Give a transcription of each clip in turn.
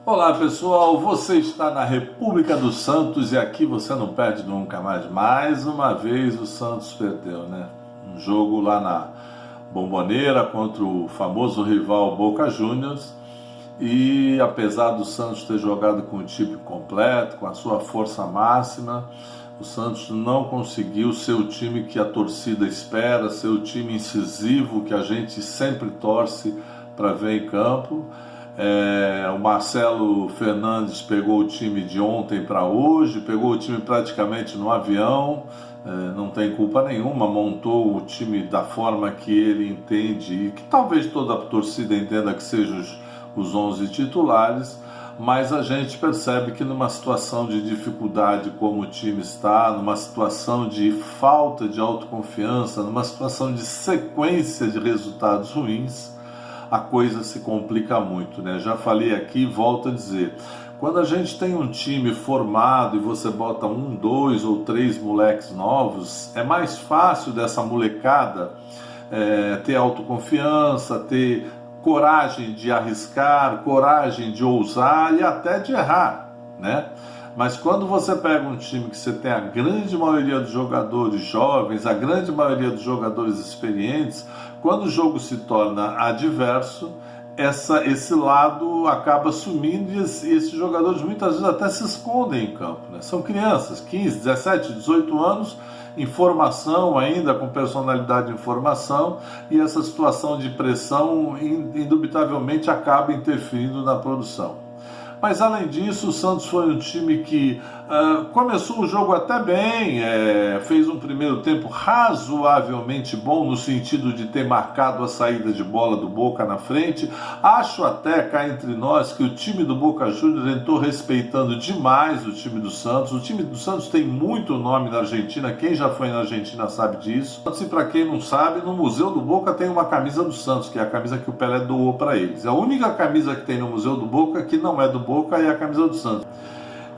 Olá pessoal, você está na República dos Santos e aqui você não perde nunca mais. Mais uma vez o Santos perdeu, né? Um jogo lá na Bombonera contra o famoso rival Boca Juniors. E apesar do Santos ter jogado com o time completo, com a sua força máxima, o Santos não conseguiu ser o time que a torcida espera, ser o time incisivo que a gente sempre torce para ver em campo. O Marcelo Fernandes pegou o time de ontem para hoje, pegou o time praticamente no avião, não tem culpa nenhuma, montou o time da forma que ele entende e que talvez toda a torcida entenda que sejam os 11 titulares, mas a gente percebe que numa situação de dificuldade como o time está, numa situação de falta de autoconfiança, numa situação de sequência de resultados ruins, a coisa se complica muito, né? Já falei aqui e volto a dizer, quando a gente tem um time formado e você bota 1, 2 ou 3 moleques novos, é mais fácil dessa molecada ter autoconfiança, ter coragem de arriscar, coragem de ousar e até de errar, né? Mas quando você pega um time que você tem a grande maioria dos jogadores jovens, a grande maioria dos jogadores experientes, quando o jogo se torna adverso, esse lado acaba sumindo e esses jogadores muitas vezes até se escondem em campo, né? São crianças, 15, 17, 18 anos, em formação ainda, com personalidade em formação, e essa situação de pressão indubitavelmente acaba interferindo na produção. Mas além disso, o Santos foi um time que começou o jogo até bem, fez um primeiro tempo razoavelmente bom no sentido de ter marcado a saída de bola do Boca na frente. Acho até, cá entre nós, que o time do Boca Juniors entrou respeitando demais o time do Santos. O time do Santos tem muito nome na Argentina, quem já foi na Argentina sabe disso. E para quem não sabe, no Museu do Boca tem uma camisa do Santos, que é a camisa que o Pelé doou para eles. A única camisa que tem no Museu do Boca que não é do Boca é a camisa do Santos.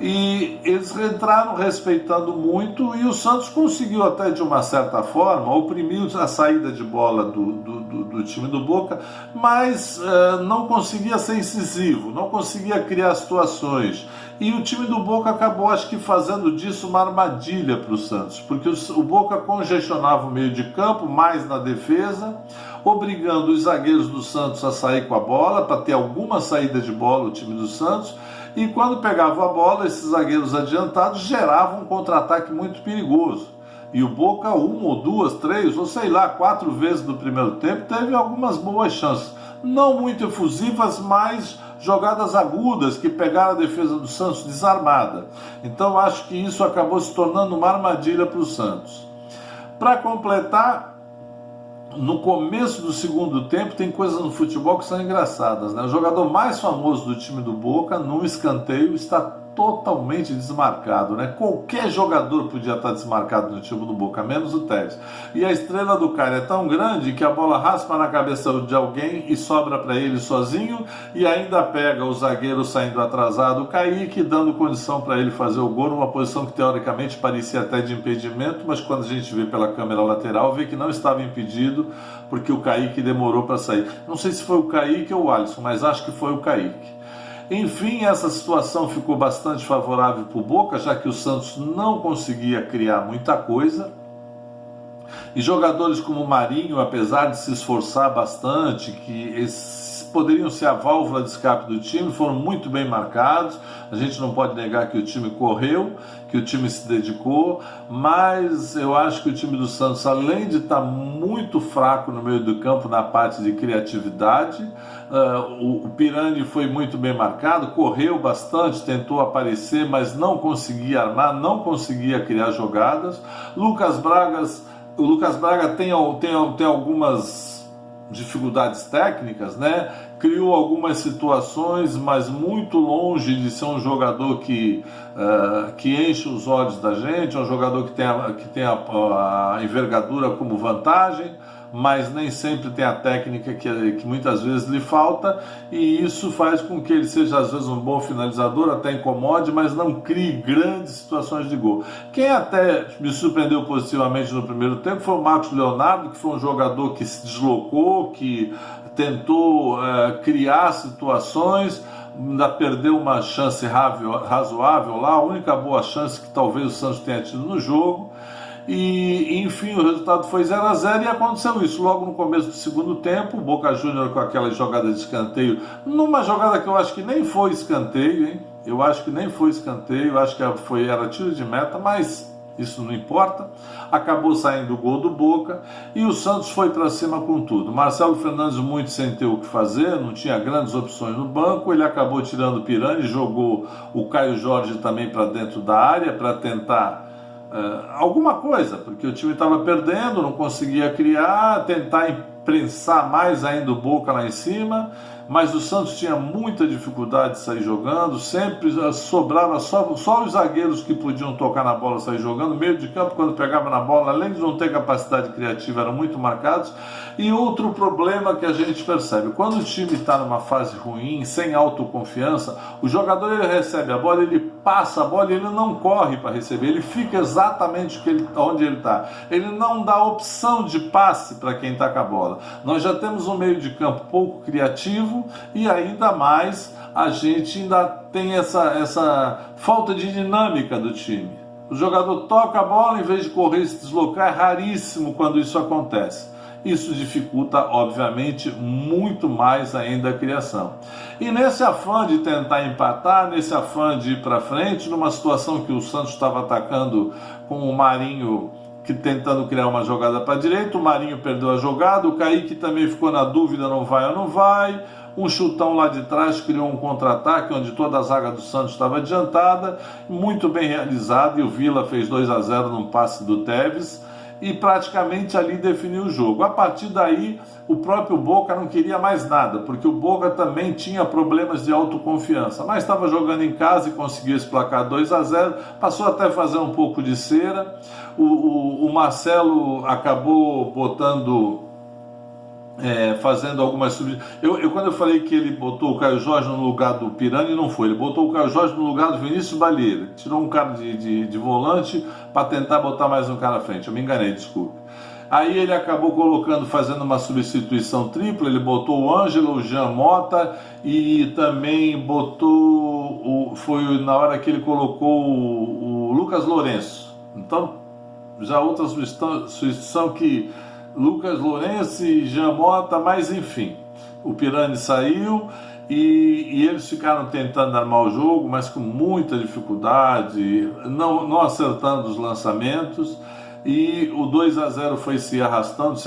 E eles entraram respeitando muito e o Santos conseguiu até de uma certa forma oprimir a saída de bola do time do Boca, mas não conseguia ser incisivo, não conseguia criar situações. E o time do Boca acabou, acho que, fazendo disso uma armadilha para o Santos, porque o Boca congestionava o meio de campo, mais na defesa, obrigando os zagueiros do Santos a sair com a bola, para ter alguma saída de bola o time do Santos, e quando pegava a bola, esses zagueiros adiantados geravam um contra-ataque muito perigoso. E o Boca, 1 ou 2, 3, ou sei lá, 4 vezes no primeiro tempo, teve algumas boas chances. Não muito efusivas, mas jogadas agudas que pegaram a defesa do Santos desarmada. Então acho que isso acabou se tornando uma armadilha para o Santos. Para completar, no começo do segundo tempo tem coisas no futebol que são engraçadas, né? O jogador mais famoso do time do Boca, num escanteio, está totalmente desmarcado, né? Qualquer jogador podia estar desmarcado no time do Boca, menos o Tevez. E a estrela do cara é tão grande que a bola raspa na cabeça de alguém e sobra para ele sozinho, e ainda pega o zagueiro saindo atrasado, o Kaique, dando condição para ele fazer o gol numa posição que teoricamente parecia até de impedimento, mas quando a gente vê pela câmera lateral, vê que não estava impedido, porque o Kaique demorou para sair. Não sei se foi o Kaique ou o Alisson, mas acho que foi o Kaique. Enfim, essa situação ficou bastante favorável para o Boca, já que o Santos não conseguia criar muita coisa. E jogadores como o Marinho, apesar de se esforçar bastante, que poderiam ser a válvula de escape do time, foram muito bem marcados. A gente não pode negar que o time correu, que o time se dedicou, mas eu acho que o time do Santos, além de estar muito fraco no meio do campo na parte de criatividade, o Pirani foi muito bem marcado, correu bastante, tentou aparecer, mas não conseguia armar, não conseguia criar jogadas. O Lucas Braga tem algumas dificuldades técnicas, né? Criou algumas situações, mas muito longe de ser um jogador que enche os olhos da gente, é um jogador que tem a envergadura como vantagem, mas nem sempre tem a técnica que muitas vezes lhe falta, e isso faz com que ele seja às vezes um bom finalizador, até incomode, mas não crie grandes situações de gol. Quem até me surpreendeu positivamente no primeiro tempo foi o Marcos Leonardo, que foi um jogador que se deslocou, que tentou criar situações, ainda perdeu uma chance razoável lá, a única boa chance que talvez o Santos tenha tido no jogo. E enfim, o resultado foi 0-0 e aconteceu isso. Logo no começo do segundo tempo, o Boca Juniors com aquela jogada de escanteio, numa jogada que eu acho que nem foi escanteio, hein? Eu acho que nem foi escanteio, eu acho que era tiro de meta, mas isso não importa. Acabou saindo o gol do Boca e o Santos foi para cima com tudo. Marcelo Fernandes muito sem ter o que fazer, não tinha grandes opções no banco, ele acabou tirando o Pirani, jogou o Caio Jorge também para dentro da área para tentar alguma coisa, porque o time estava perdendo, não conseguia criar, tentar imprensar mais ainda o Boca lá em cima, mas o Santos tinha muita dificuldade de sair jogando, sempre sobrava só os zagueiros que podiam tocar na bola sair jogando, meio de campo quando pegava na bola, além de não ter capacidade criativa, eram muito marcados. E outro problema que a gente percebe, quando o time está numa fase ruim, sem autoconfiança, o jogador ele recebe a bola, ele passa a bola e ele não corre para receber, ele fica exatamente onde ele está, ele não dá opção de passe para quem está com a bola. Nós já temos um meio de campo pouco criativo e ainda mais a gente ainda tem essa falta de dinâmica do time. O jogador toca a bola em vez de correr e se deslocar, é raríssimo quando isso acontece. Isso dificulta, obviamente, muito mais ainda a criação. E nesse afã de tentar empatar, nesse afã de ir para frente, numa situação que o Santos estava atacando com o Marinho tentando criar uma jogada para a direita, o Marinho perdeu a jogada, o Kaique também ficou na dúvida, não vai ou não vai, um chutão lá de trás criou um contra-ataque, onde toda a zaga do Santos estava adiantada, muito bem realizado, e o Vila fez 2-0 num passe do Tevez, e praticamente ali definiu o jogo. A partir daí, o próprio Boca não queria mais nada, porque o Boca também tinha problemas de autoconfiança, mas estava jogando em casa e conseguiu esse placar 2-0, passou até a fazer um pouco de cera. O Marcelo acabou fazendo algumas substituições. Quando eu falei que ele botou o Caio Jorge no lugar do Pirani, não foi. Ele botou o Caio Jorge no lugar do Vinícius Balieira. Tirou um cara de volante para tentar botar mais um cara à frente. Eu me enganei, desculpe. Aí ele acabou fazendo uma substituição tripla. Ele botou o Ângelo, o Jean Mota e também foi na hora que ele colocou o Lucas Lourenço. Então, já outra substituição que Lucas Lourenço e Jean Mota, mas enfim, o Pirani saiu e eles ficaram tentando armar o jogo, mas com muita dificuldade, não acertando os lançamentos, e o 2-0 foi se arrastando,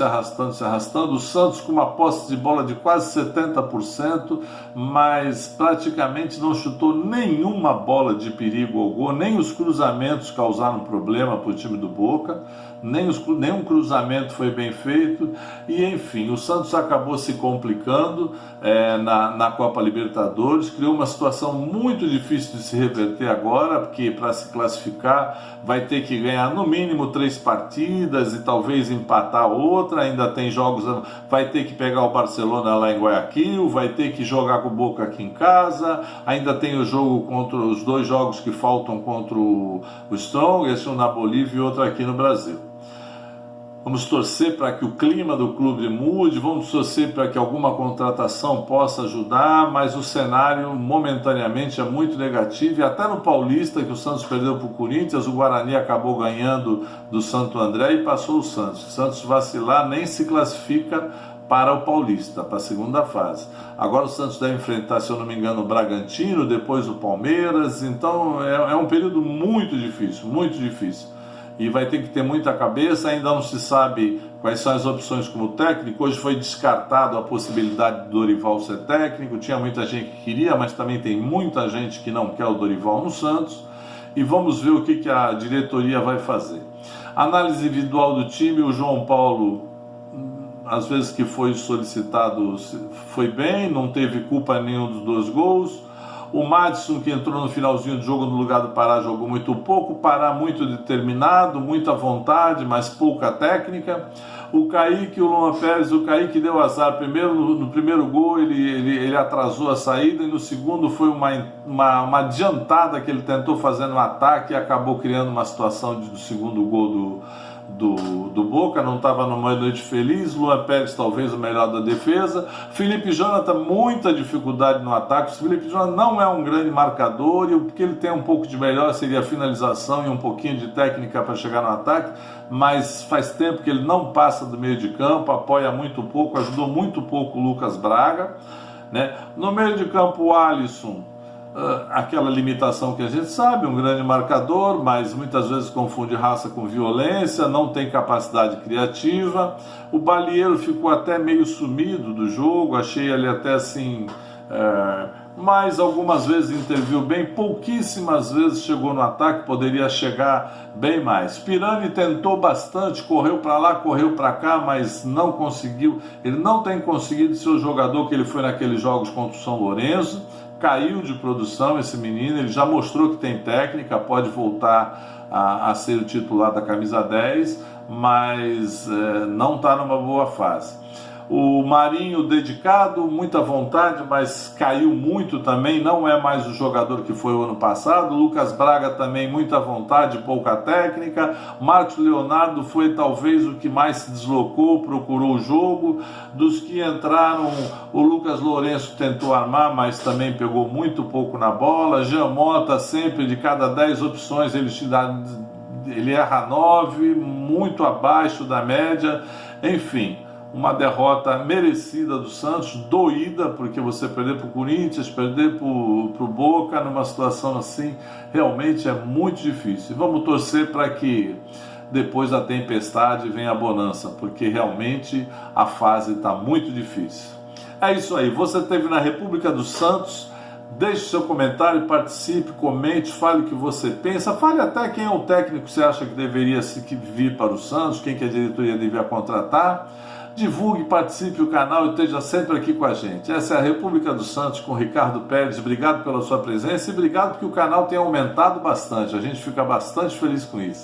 o Santos com uma posse de bola de quase 70%, mas praticamente não chutou nenhuma bola de perigo ao gol, nem os cruzamentos causaram problema para o time do Boca, nenhum cruzamento foi bem feito, e enfim, o Santos acabou se complicando na Copa Libertadores, criou uma situação muito difícil de se reverter agora, porque para se classificar vai ter que ganhar no mínimo 3 partidas e talvez empatar outra, ainda tem jogos, vai ter que pegar o Barcelona lá em Guayaquil, vai ter que jogar com o Boca aqui em casa, ainda tem o jogo contra os 2 jogos que faltam contra o Strongest, um na Bolívia e outro aqui no Brasil. Vamos torcer para que o clima do clube mude, vamos torcer para que alguma contratação possa ajudar, mas o cenário momentaneamente é muito negativo, e até no Paulista, que o Santos perdeu para o Corinthians, o Guarani acabou ganhando do Santo André e passou o Santos. O Santos vacilar, nem se classifica para o Paulista, para a segunda fase. Agora o Santos deve enfrentar, se eu não me engano, o Bragantino, depois o Palmeiras, então é um período muito difícil, e vai ter que ter muita cabeça. Ainda não se sabe quais são as opções como técnico. Hoje foi descartado a possibilidade do Dorival ser técnico, tinha muita gente que queria, mas também tem muita gente que não quer o Dorival no Santos, e vamos ver o que a diretoria vai fazer. Análise individual do time, o João Paulo, às vezes que foi solicitado, foi bem, não teve culpa em nenhum dos 2 gols. O Madison, que entrou no finalzinho do jogo no lugar do Pará, jogou muito pouco. Pará muito determinado, muita vontade, mas pouca técnica. O Kaique, o Luan Pérez, o Kaique deu azar. Primeiro, no primeiro gol ele atrasou a saída, e no segundo foi uma adiantada que ele tentou fazer no ataque e acabou criando uma situação do segundo gol do Boca, não estava numa noite feliz. Luan Pérez talvez o melhor da defesa. Felipe Jonathan, muita dificuldade no ataque. O Felipe Jonathan não é um grande marcador, e o que ele tem um pouco de melhor seria a finalização e um pouquinho de técnica para chegar no ataque, mas faz tempo que ele não passa do meio de campo, apoia muito pouco, ajudou muito pouco o Lucas Braga, né? No meio de campo, o Alisson, aquela limitação que a gente sabe, um grande marcador, mas muitas vezes confunde raça com violência, não tem capacidade criativa. O Balieiro ficou até meio sumido do jogo, achei ele até assim, mas algumas vezes interviu bem, pouquíssimas vezes chegou no ataque, poderia chegar bem mais. Pirani tentou bastante, correu para lá, correu para cá, mas não conseguiu. Ele não tem conseguido ser o jogador que ele foi naqueles jogos contra o São Lourenço. Caiu de produção esse menino, ele já mostrou que tem técnica, pode voltar a ser o titular da camisa 10, mas não está numa boa fase. O Marinho dedicado, muita vontade, mas caiu muito também, não é mais o jogador que foi o ano passado. Lucas Braga também, muita vontade, pouca técnica. Marcos Leonardo foi talvez o que mais se deslocou, procurou o jogo. Dos que entraram, o Lucas Lourenço tentou armar, mas também pegou muito pouco na bola. Jean Mota, sempre de cada 10 opções, ele erra 9, muito abaixo da média. Enfim, uma derrota merecida do Santos, doída, porque você perder para o Corinthians, perder para o Boca, numa situação assim, realmente é muito difícil. Vamos torcer para que depois da tempestade venha a bonança, porque realmente a fase está muito difícil. É isso aí, você esteve na República dos Santos. Deixe seu comentário, participe, comente, fale o que você pensa, fale até quem é o técnico que você acha que deveria vir para o Santos, quem que a diretoria devia contratar. Divulgue, participe o canal e esteja sempre aqui com a gente. Essa é a República dos Santos com Ricardo Pérez. Obrigado pela sua presença e obrigado porque o canal tem aumentado bastante. A gente fica bastante feliz com isso.